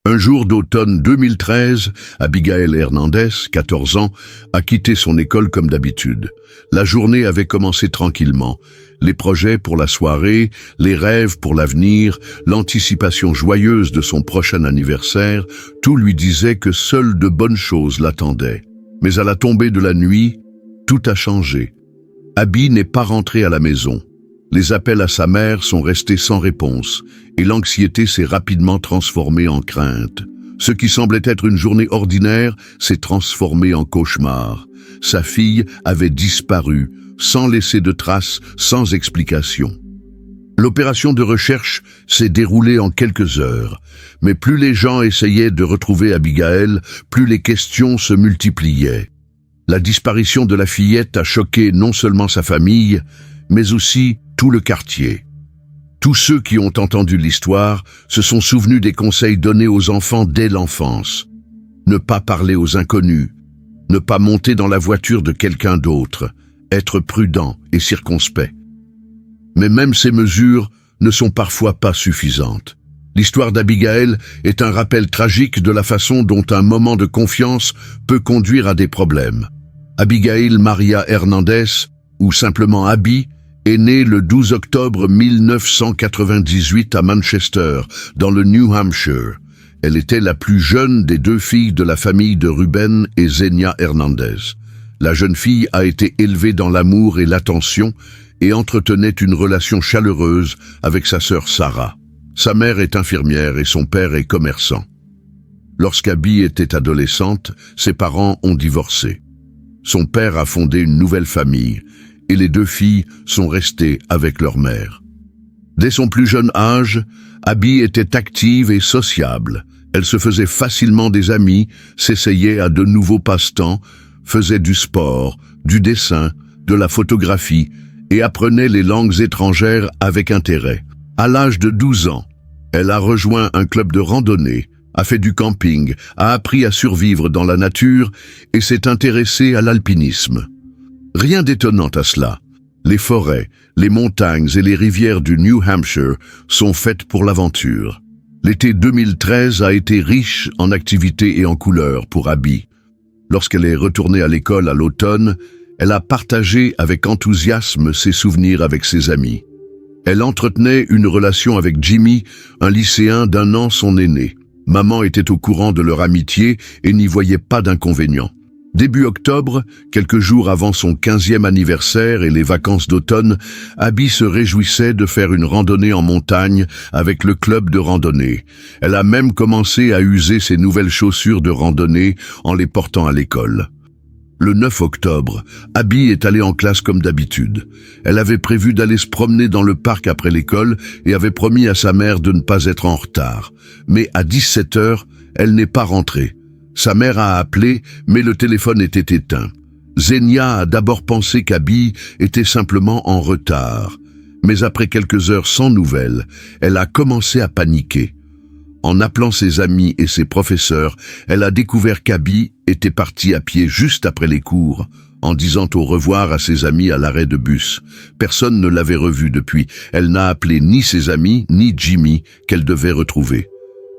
Un jour d'automne 2013, Abigail Hernandez, 14 ans, a quitté son école comme d'habitude. La journée avait commencé tranquillement. Les projets pour la soirée, les rêves pour l'avenir, l'anticipation joyeuse de son prochain anniversaire, tout lui disait que seules de bonnes choses l'attendaient. Mais à la tombée de la nuit, tout a changé. Abby n'est pas rentrée à la maison. Les appels à sa mère sont restés sans réponse et l'anxiété s'est rapidement transformée en crainte. Ce qui semblait être une journée ordinaire s'est transformé en cauchemar. Sa fille avait disparu, sans laisser de traces, sans explication. L'opération de recherche s'est déroulée en quelques heures, mais plus les gens essayaient de retrouver Abigail, plus les questions se multipliaient. La disparition de la fillette a choqué non seulement sa famille, mais aussi tout le quartier. Tous ceux qui ont entendu l'histoire se sont souvenus des conseils donnés aux enfants dès l'enfance. Ne pas parler aux inconnus, ne pas monter dans la voiture de quelqu'un d'autre, être prudent et circonspect. Mais même ces mesures ne sont parfois pas suffisantes. L'histoire d'Abigail est un rappel tragique de la façon dont un moment de confiance peut conduire à des problèmes. Abigail Maria Hernandez, ou simplement Abby, est née le 12 octobre 1998 à Manchester, dans le New Hampshire. Elle était la plus jeune des deux filles de la famille de Ruben et Zenia Hernandez. La jeune fille a été élevée dans l'amour et l'attention et entretenait une relation chaleureuse avec sa sœur Sarah. Sa mère est infirmière et son père est commerçant. Lorsqu'Abby était adolescente, ses parents ont divorcé. Son père a fondé une nouvelle famille et les deux filles sont restées avec leur mère. Dès son plus jeune âge, Abby était active et sociable. Elle se faisait facilement des amis, s'essayait à de nouveaux passe-temps, faisait du sport, du dessin, de la photographie et apprenait les langues étrangères avec intérêt. À l'âge de 12 ans, elle a rejoint un club de randonnée, a fait du camping, a appris à survivre dans la nature et s'est intéressée à l'alpinisme. Rien d'étonnant à cela. Les forêts, les montagnes et les rivières du New Hampshire sont faites pour l'aventure. L'été 2013 a été riche en activités et en couleurs pour Abby. Lorsqu'elle est retournée à l'école à l'automne, elle a partagé avec enthousiasme ses souvenirs avec ses amis. Elle entretenait une relation avec Jimmy, un lycéen d'1 an son aîné. Maman était au courant de leur amitié et n'y voyait pas d'inconvénient. Début octobre, quelques jours avant son 15e anniversaire et les vacances d'automne, Abby se réjouissait de faire une randonnée en montagne avec le club de randonnée. Elle a même commencé à user ses nouvelles chaussures de randonnée en les portant à l'école. Le 9 octobre, Abby est allée en classe comme d'habitude. Elle avait prévu d'aller se promener dans le parc après l'école et avait promis à sa mère de ne pas être en retard. Mais à 17 heures, elle n'est pas rentrée. Sa mère a appelé, mais le téléphone était éteint. Zenia a d'abord pensé qu'Abby était simplement en retard. Mais après quelques heures sans nouvelles, elle a commencé à paniquer. En appelant ses amis et ses professeurs, elle a découvert qu'Abby était partie à pied juste après les cours, en disant au revoir à ses amis à l'arrêt de bus. Personne ne l'avait revue depuis. Elle n'a appelé ni ses amis, ni Jimmy, qu'elle devait retrouver.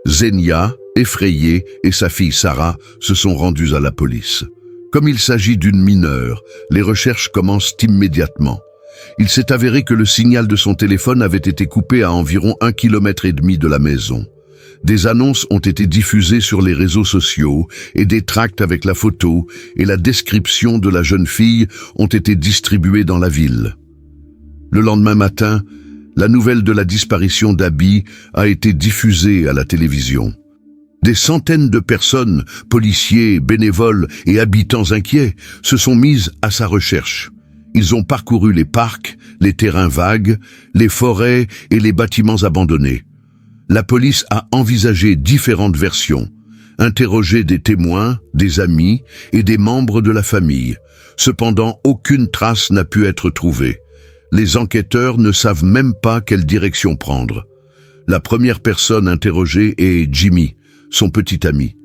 Zenia, effrayée, et sa fille Sarah se sont rendues à la police. Comme il s'agit d'une mineure, les recherches commencent immédiatement. Il s'est avéré que le signal de son téléphone avait été coupé à environ 1,5 km de la maison. Des annonces ont été diffusées sur les réseaux sociaux et des tracts avec la photo et la description de la jeune fille ont été distribués dans la ville. Le lendemain matin, la nouvelle de la disparition d'Abby a été diffusée à la télévision. Des centaines de personnes, policiers, bénévoles et habitants inquiets, se sont mises à sa recherche. Ils ont parcouru les parcs, les terrains vagues, les forêts et les bâtiments abandonnés. La police a envisagé différentes versions, interrogé des témoins, des amis et des membres de la famille. Cependant, aucune trace n'a pu être trouvée. Les enquêteurs ne savent même pas quelle direction prendre. La première personne interrogée est Jimmy, son petit ami.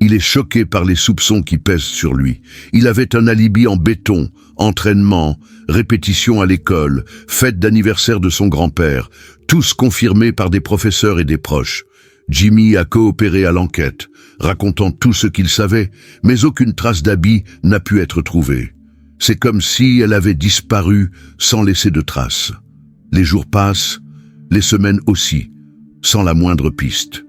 Il est choqué par les soupçons qui pèsent sur lui. Il avait un alibi en béton, entraînement, répétition à l'école, fête d'anniversaire de son grand-père, tous confirmés par des professeurs et des proches. Jimmy a coopéré à l'enquête, racontant tout ce qu'il savait, mais aucune trace d'Abby n'a pu être trouvée. C'est comme si elle avait disparu sans laisser de traces. Les jours passent, les semaines aussi, sans la moindre piste.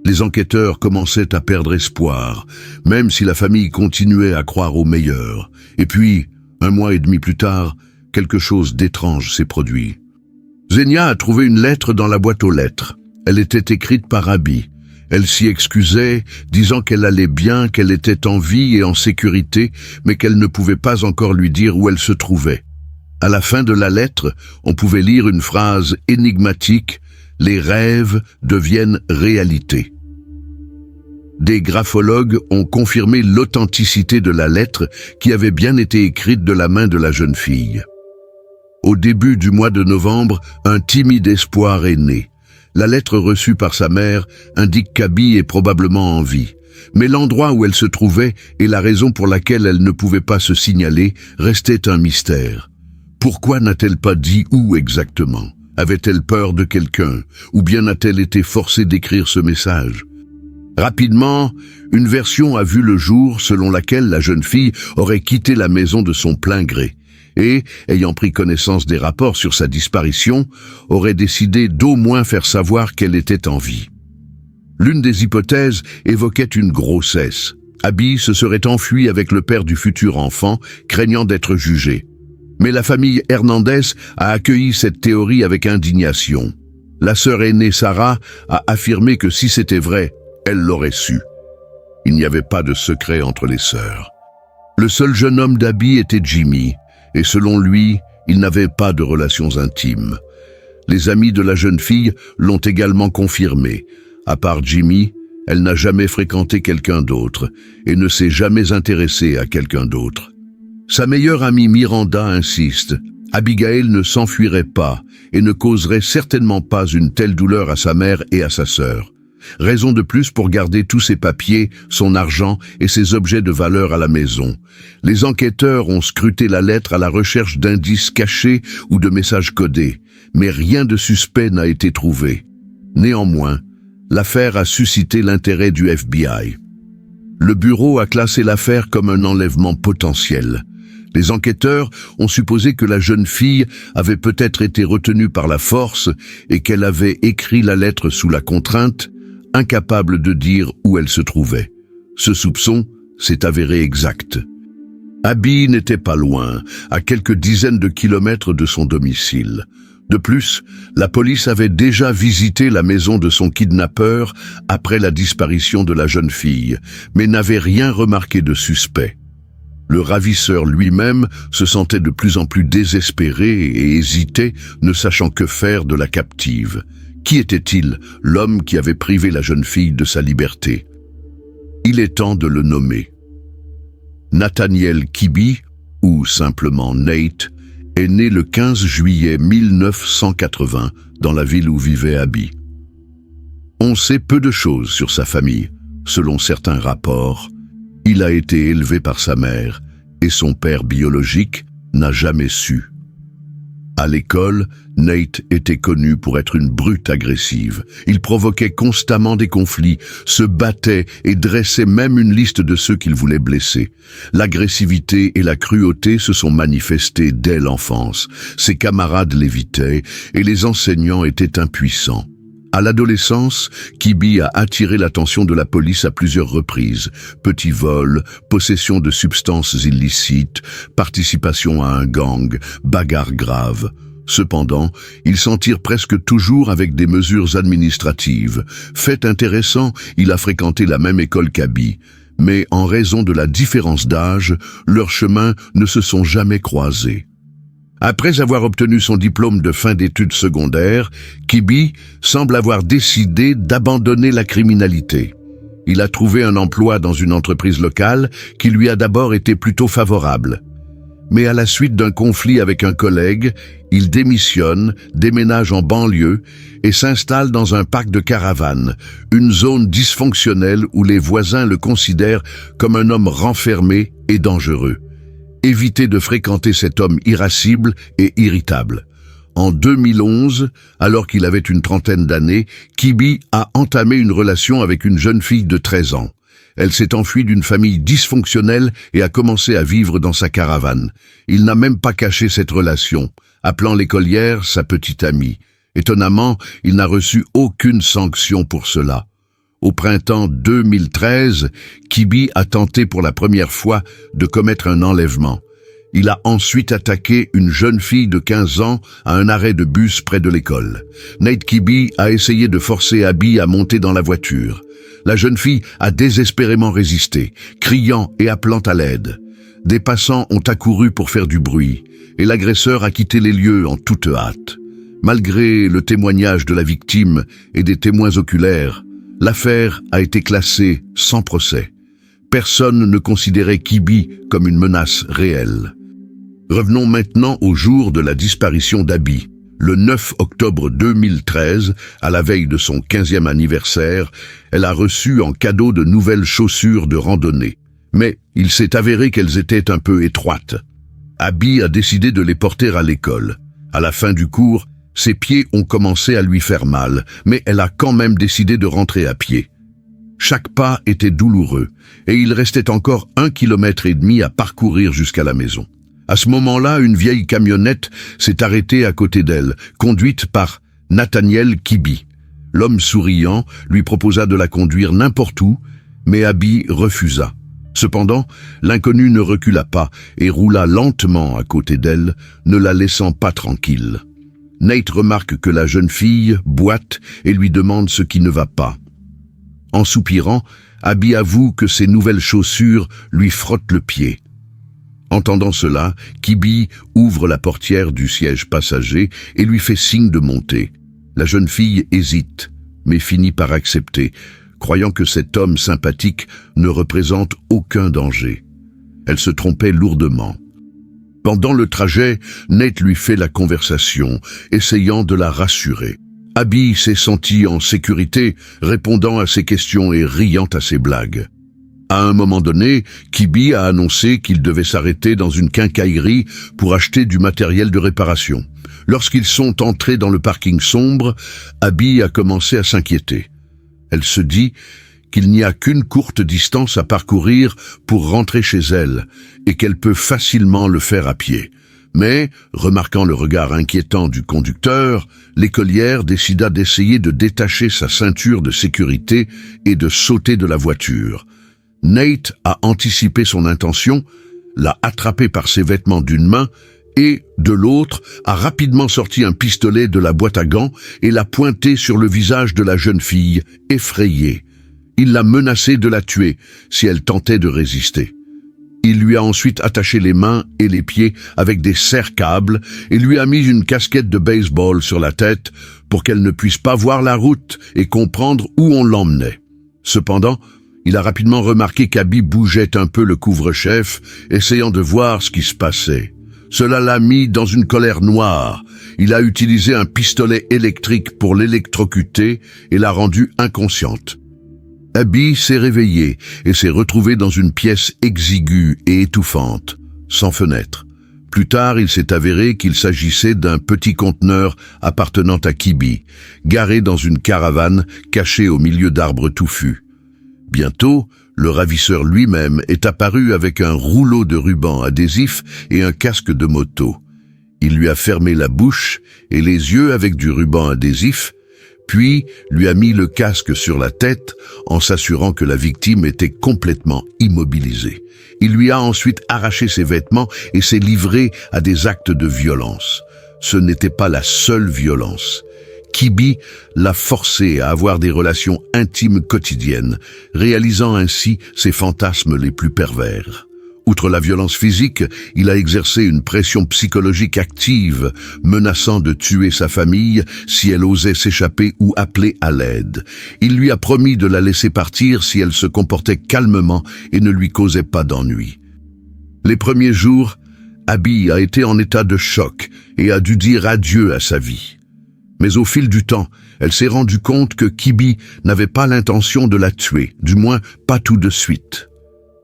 Les enquêteurs commençaient à perdre espoir, même si la famille continuait à croire au meilleur. Et puis, 1 mois et demi plus tard, quelque chose d'étrange s'est produit. Xenia a trouvé une lettre dans la boîte aux lettres. Elle était écrite par Abby. Elle s'y excusait, disant qu'elle allait bien, qu'elle était en vie et en sécurité, mais qu'elle ne pouvait pas encore lui dire où elle se trouvait. À la fin de la lettre, on pouvait lire une phrase énigmatique « Les rêves deviennent réalité ». Des graphologues ont confirmé l'authenticité de la lettre qui avait bien été écrite de la main de la jeune fille. Au début du mois de novembre, un timide espoir est né. La lettre reçue par sa mère indique qu'Abby est probablement en vie. Mais l'endroit où elle se trouvait et la raison pour laquelle elle ne pouvait pas se signaler restait un mystère. Pourquoi n'a-t-elle pas dit où exactement? Avait-elle peur de quelqu'un? Ou bien a-t-elle été forcée d'écrire ce message? Rapidement, une version a vu le jour selon laquelle la jeune fille aurait quitté la maison de son plein gré et, ayant pris connaissance des rapports sur sa disparition, aurait décidé d'au moins faire savoir qu'elle était en vie. L'une des hypothèses évoquait une grossesse. Abby se serait enfuie avec le père du futur enfant, craignant d'être jugée. Mais la famille Hernandez a accueilli cette théorie avec indignation. La sœur aînée Sarah a affirmé que si c'était vrai, elle l'aurait su. Il n'y avait pas de secret entre les sœurs. Le seul jeune homme d'Abby était Jimmy, et selon lui, il n'avait pas de relations intimes. Les amis de la jeune fille l'ont également confirmé. À part Jimmy, elle n'a jamais fréquenté quelqu'un d'autre et ne s'est jamais intéressée à quelqu'un d'autre. Sa meilleure amie Miranda insiste. Abigail ne s'enfuirait pas et ne causerait certainement pas une telle douleur à sa mère et à sa sœur. Raison de plus pour garder tous ses papiers, son argent et ses objets de valeur à la maison. Les enquêteurs ont scruté la lettre à la recherche d'indices cachés ou de messages codés, mais rien de suspect n'a été trouvé. Néanmoins, l'affaire a suscité l'intérêt du FBI. Le bureau a classé l'affaire comme un enlèvement potentiel. Les enquêteurs ont supposé que la jeune fille avait peut-être été retenue par la force et qu'elle avait écrit la lettre sous la contrainte, incapable de dire où elle se trouvait. Ce soupçon s'est avéré exact. Abby n'était pas loin, à quelques dizaines de kilomètres de son domicile. De plus, la police avait déjà visité la maison de son kidnappeur après la disparition de la jeune fille, mais n'avait rien remarqué de suspect. Le ravisseur lui-même se sentait de plus en plus désespéré et hésitait, ne sachant que faire de la captive. Qui était-il, l'homme qui avait privé la jeune fille de sa liberté? Il est temps de le nommer. Nathaniel Kibbe, ou simplement Nate, est né le 15 juillet 1980 dans la ville où vivait Abby. On sait peu de choses sur sa famille. Selon certains rapports, il a été élevé par sa mère et son père biologique n'a jamais su. À l'école, Nate était connu pour être une brute agressive. Il provoquait constamment des conflits, se battait et dressait même une liste de ceux qu'il voulait blesser. L'agressivité et la cruauté se sont manifestées dès l'enfance. Ses camarades l'évitaient et les enseignants étaient impuissants. À l'adolescence, Kibbe a attiré l'attention de la police à plusieurs reprises. Petits vols, possession de substances illicites, participation à un gang, bagarres graves. Cependant, il s'en tire presque toujours avec des mesures administratives. Fait intéressant, il a fréquenté la même école qu'Abby. Mais en raison de la différence d'âge, leurs chemins ne se sont jamais croisés. Après avoir obtenu son diplôme de fin d'études secondaires, Kibbe semble avoir décidé d'abandonner la criminalité. Il a trouvé un emploi dans une entreprise locale qui lui a d'abord été plutôt favorable. Mais à la suite d'un conflit avec un collègue, il démissionne, déménage en banlieue et s'installe dans un parc de caravanes, une zone dysfonctionnelle où les voisins le considèrent comme un homme renfermé et dangereux. Évitez de fréquenter cet homme irascible et irritable. En 2011, alors qu'il avait une trentaine d'années, Kibi a entamé une relation avec une jeune fille de 13 ans. Elle s'est enfuie d'une famille dysfonctionnelle et a commencé à vivre dans sa caravane. Il n'a même pas caché cette relation, appelant l'écolière sa petite amie. Étonnamment, il n'a reçu aucune sanction pour cela. Au printemps 2013, Kibi a tenté pour la première fois de commettre un enlèvement. Il a ensuite attaqué une jeune fille de 15 ans à un arrêt de bus près de l'école. Nate Kibi a essayé de forcer Abby à monter dans la voiture. La jeune fille a désespérément résisté, criant et appelant à l'aide. Des passants ont accouru pour faire du bruit, et l'agresseur a quitté les lieux en toute hâte. Malgré le témoignage de la victime et des témoins oculaires, l'affaire a été classée sans procès. Personne ne considérait Kibi comme une menace réelle. Revenons maintenant au jour de la disparition d'Abby. Le 9 octobre 2013, à la veille de son 15e anniversaire, elle a reçu en cadeau de nouvelles chaussures de randonnée. Mais il s'est avéré qu'elles étaient un peu étroites. Abby a décidé de les porter à l'école. À la fin du cours, ses pieds ont commencé à lui faire mal, mais elle a quand même décidé de rentrer à pied. Chaque pas était douloureux, et il restait encore 1,5 km à parcourir jusqu'à la maison. À ce moment-là, une vieille camionnette s'est arrêtée à côté d'elle, conduite par Nathaniel Kibi. L'homme souriant lui proposa de la conduire n'importe où, mais Abby refusa. Cependant, l'inconnu ne recula pas et roula lentement à côté d'elle, ne la laissant pas tranquille. Nate remarque que la jeune fille boite et lui demande ce qui ne va pas. En soupirant, Abby avoue que ses nouvelles chaussures lui frottent le pied. Entendant cela, Kibi ouvre la portière du siège passager et lui fait signe de monter. La jeune fille hésite, mais finit par accepter, croyant que cet homme sympathique ne représente aucun danger. Elle se trompait lourdement. Pendant le trajet, Nate lui fait la conversation, essayant de la rassurer. Abby s'est sentie en sécurité, répondant à ses questions et riant à ses blagues. À un moment donné, Kibi a annoncé qu'il devait s'arrêter dans une quincaillerie pour acheter du matériel de réparation. Lorsqu'ils sont entrés dans le parking sombre, Abby a commencé à s'inquiéter. Elle se dit qu'il n'y a qu'une courte distance à parcourir pour rentrer chez elle et qu'elle peut facilement le faire à pied. Mais, remarquant le regard inquiétant du conducteur, l'écolière décida d'essayer de détacher sa ceinture de sécurité et de sauter de la voiture. Nate a anticipé son intention, l'a attrapé par ses vêtements d'une main et, de l'autre, a rapidement sorti un pistolet de la boîte à gants et l'a pointé sur le visage de la jeune fille, effrayée. Il l'a menacée de la tuer si elle tentait de résister. Il lui a ensuite attaché les mains et les pieds avec des serre-câbles et lui a mis une casquette de baseball sur la tête pour qu'elle ne puisse pas voir la route et comprendre où on l'emmenait. Cependant, il a rapidement remarqué qu'Abby bougeait un peu le couvre-chef, essayant de voir ce qui se passait. Cela l'a mis dans une colère noire. Il a utilisé un pistolet électrique pour l'électrocuter et l'a rendue inconsciente. Abby s'est réveillée et s'est retrouvée dans une pièce exiguë et étouffante, sans fenêtre. Plus tard, il s'est avéré qu'il s'agissait d'un petit conteneur appartenant à Kibi, garé dans une caravane cachée au milieu d'arbres touffus. Bientôt, le ravisseur lui-même est apparu avec un rouleau de ruban adhésif et un casque de moto. Il lui a fermé la bouche et les yeux avec du ruban adhésif, puis lui a mis le casque sur la tête en s'assurant que la victime était complètement immobilisée. Il lui a ensuite arraché ses vêtements et s'est livré à des actes de violence. Ce n'était pas la seule violence. Kibi l'a forcé à avoir des relations intimes quotidiennes, réalisant ainsi ses fantasmes les plus pervers. Outre la violence physique, il a exercé une pression psychologique active, menaçant de tuer sa famille si elle osait s'échapper ou appeler à l'aide. Il lui a promis de la laisser partir si elle se comportait calmement et ne lui causait pas d'ennui. Les premiers jours, Abby a été en état de choc et a dû dire adieu à sa vie. Mais au fil du temps, elle s'est rendue compte que Kibi n'avait pas l'intention de la tuer, du moins pas tout de suite.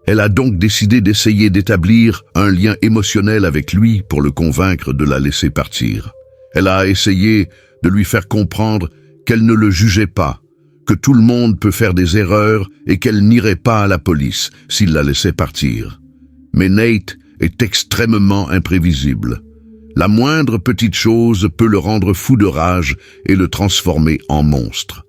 Elle a donc décidé d'essayer d'établir un lien émotionnel avec lui pour le convaincre de la laisser partir. Elle a essayé de lui faire comprendre qu'elle ne le jugeait pas, que tout le monde peut faire des erreurs et qu'elle n'irait pas à la police s'il la laissait partir. Mais Nate est extrêmement imprévisible. La moindre petite chose peut le rendre fou de rage et le transformer en monstre.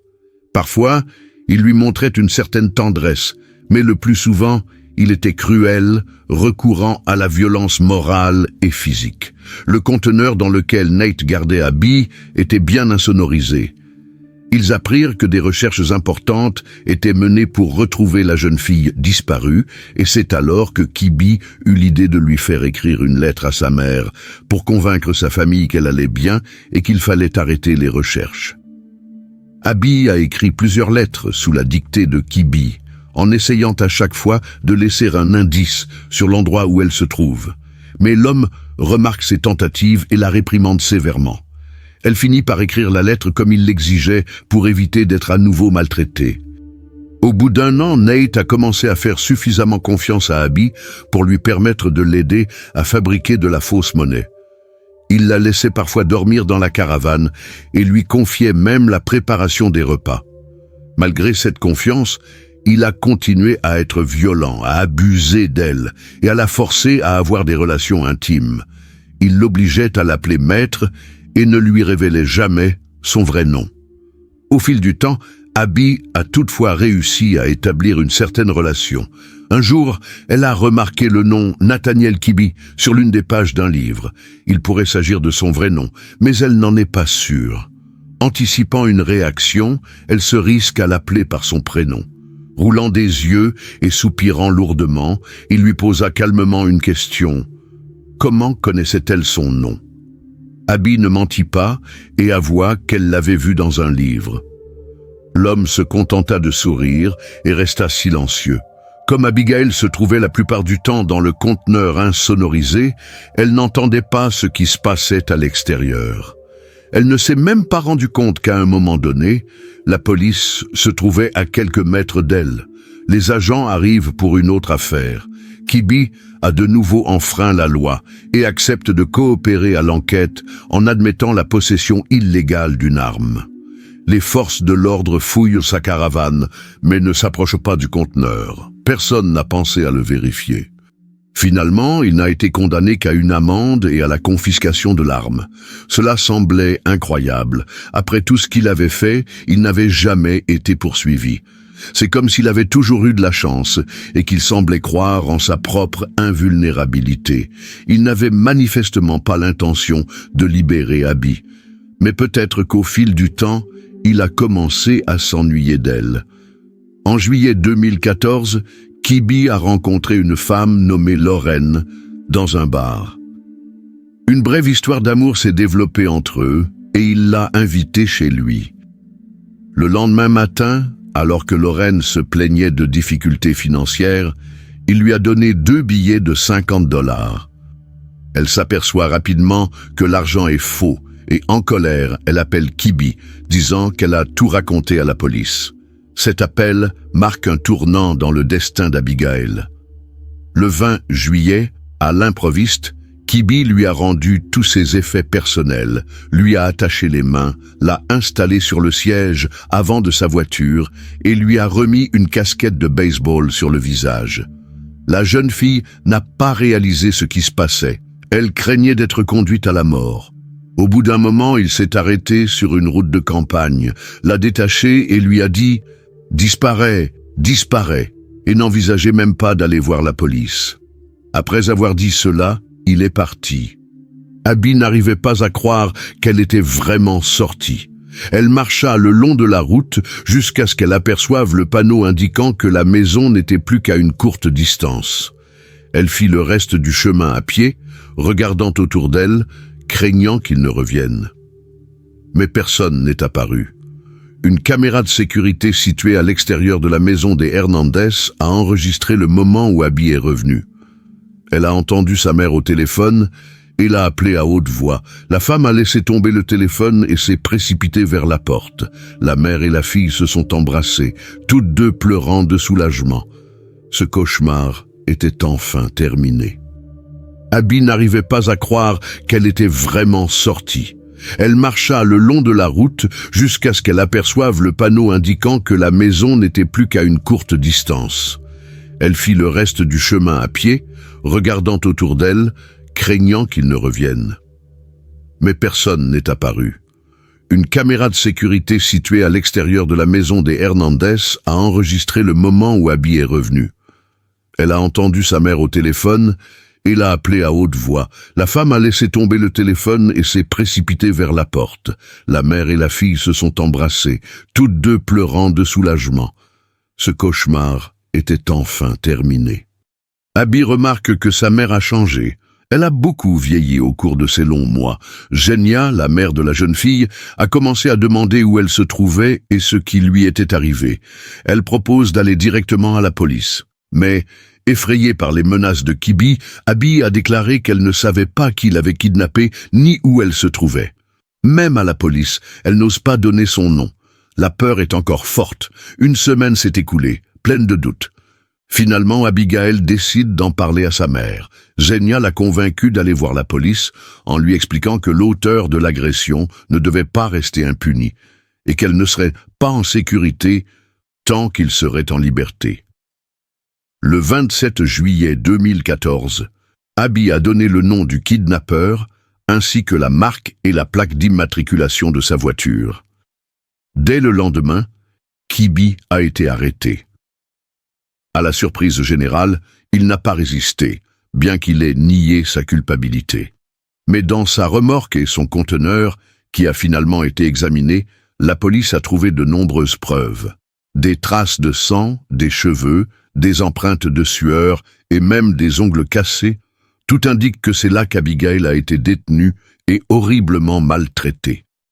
Parfois, il lui montrait une certaine tendresse, mais le plus souvent, il était cruel, recourant à la violence morale et physique. Le conteneur dans lequel Nate gardait Abby était bien insonorisé. Ils apprirent que des recherches importantes étaient menées pour retrouver la jeune fille disparue, et c'est alors que Kibi eut l'idée de lui faire écrire une lettre à sa mère pour convaincre sa famille qu'elle allait bien et qu'il fallait arrêter les recherches. Abby a écrit plusieurs lettres sous la dictée de Kibi, en essayant à chaque fois de laisser un indice sur l'endroit où elle se trouve. Mais l'homme remarque ses tentatives et la réprimande sévèrement. Elle finit par écrire la lettre comme il l'exigeait pour éviter d'être à nouveau maltraitée. Au bout d'1 an, Nate a commencé à faire suffisamment confiance à Abby pour lui permettre de l'aider à fabriquer de la fausse monnaie. Il la laissait parfois dormir dans la caravane et lui confiait même la préparation des repas. Malgré cette confiance, il a continué à être violent, à abuser d'elle et à la forcer à avoir des relations intimes. Il l'obligeait à l'appeler maître et ne lui révélait jamais son vrai nom. Au fil du temps, Abby a toutefois réussi à établir une certaine relation. Un jour, elle a remarqué le nom Nathaniel Kibi sur l'une des pages d'un livre. Il pourrait s'agir de son vrai nom, mais elle n'en est pas sûre. Anticipant une réaction, elle se risque à l'appeler par son prénom. Roulant des yeux et soupirant lourdement, il lui posa calmement une question. Comment connaissait-elle son nom? Abby ne mentit pas et avoua qu'elle l'avait vu dans un livre. L'homme se contenta de sourire et resta silencieux. Comme Abigail se trouvait la plupart du temps dans le conteneur insonorisé, elle n'entendait pas ce qui se passait à l'extérieur. Elle ne s'est même pas rendu compte qu'à un moment donné, la police se trouvait à quelques mètres d'elle. Les agents arrivent pour une autre affaire. Kibi a de nouveau enfreint la loi et accepte de coopérer à l'enquête en admettant la possession illégale d'une arme. Les forces de l'ordre fouillent sa caravane, mais ne s'approchent pas du conteneur. Personne n'a pensé à le vérifier. Finalement, il n'a été condamné qu'à une amende et à la confiscation de l'arme. Cela semblait incroyable. Après tout ce qu'il avait fait, il n'avait jamais été poursuivi. C'est comme s'il avait toujours eu de la chance et qu'il semblait croire en sa propre invulnérabilité. Il n'avait manifestement pas l'intention de libérer Abby. Mais peut-être qu'au fil du temps, il a commencé à s'ennuyer d'elle. En juillet 2014, Kibi a rencontré une femme nommée Lorraine dans un bar. Une brève histoire d'amour s'est développée entre eux et il l'a invitée chez lui. Le lendemain matin, alors que Lorraine se plaignait de difficultés financières, il lui a donné 2 billets de $50. Elle s'aperçoit rapidement que l'argent est faux et en colère, elle appelle Kibi, disant qu'elle a tout raconté à la police. Cet appel marque un tournant dans le destin d'Abigail. Le 20 juillet, à l'improviste, Kibi lui a rendu tous ses effets personnels, lui a attaché les mains, l'a installé sur le siège avant de sa voiture et lui a remis une casquette de baseball sur le visage. La jeune fille n'a pas réalisé ce qui se passait. Elle craignait d'être conduite à la mort. Au bout d'un moment, il s'est arrêté sur une route de campagne, l'a détaché et lui a dit « Disparais, disparais » et n'envisageait même pas d'aller voir la police. Après avoir dit cela, il est parti. Abby n'arrivait pas à croire qu'elle était vraiment sortie. Elle marcha le long de la route jusqu'à ce qu'elle aperçoive le panneau indiquant que la maison n'était plus qu'à une courte distance. Elle fit le reste du chemin à pied, regardant autour d'elle, craignant qu'il ne revienne. Mais personne n'est apparu. Une caméra de sécurité située à l'extérieur de la maison des Hernandez a enregistré le moment où Abby est revenue. Elle a entendu sa mère au téléphone et l'a appelée à haute voix. La femme a laissé tomber le téléphone et s'est précipitée vers la porte. La mère et la fille se sont embrassées, toutes deux pleurant de soulagement. Ce cauchemar était enfin terminé. Abby n'arrivait pas à croire qu'elle était vraiment sortie. Elle marcha le long de la route jusqu'à ce qu'elle aperçoive le panneau indiquant que la maison n'était plus qu'à une courte distance. Elle fit le reste du chemin à pied, regardant autour d'elle, craignant qu'il ne revienne. Mais personne n'est apparu. Une caméra de sécurité située à l'extérieur de la maison des Hernandez a enregistré le moment où Abby est revenue. Elle a entendu sa mère au téléphone et l'a appelée à haute voix. La femme a laissé tomber le téléphone et s'est précipitée vers la porte. La mère et la fille se sont embrassées, toutes deux pleurant de soulagement. Ce cauchemar était enfin terminé. Abby remarque que sa mère a changé. Elle a beaucoup vieilli au cours de ces longs mois. Genia, la mère de la jeune fille, a commencé à demander où elle se trouvait et ce qui lui était arrivé. Elle propose d'aller directement à la police. Mais, effrayée par les menaces de Kibi, Abby a déclaré qu'elle ne savait pas qui l'avait kidnappée ni où elle se trouvait. Même à la police, elle n'ose pas donner son nom. La peur est encore forte. Une semaine s'est écoulée, pleine de doutes. Finalement, Abigail décide d'en parler à sa mère. Genia l'a convaincue d'aller voir la police en lui expliquant que l'auteur de l'agression ne devait pas rester impuni et qu'elle ne serait pas en sécurité tant qu'il serait en liberté. Le 27 juillet 2014, Abby a donné le nom du kidnappeur ainsi que la marque et la plaque d'immatriculation de sa voiture. Dès le lendemain, Kibi a été arrêté. À la surprise générale, il n'a pas résisté, bien qu'il ait nié sa culpabilité. Mais dans sa remorque et son conteneur, qui a finalement été examiné, la police a trouvé de nombreuses preuves. Des traces de sang, des cheveux, des empreintes de sueur et même des ongles cassés. Tout indique que c'est là qu'Abigail a été détenue et horriblement maltraitée.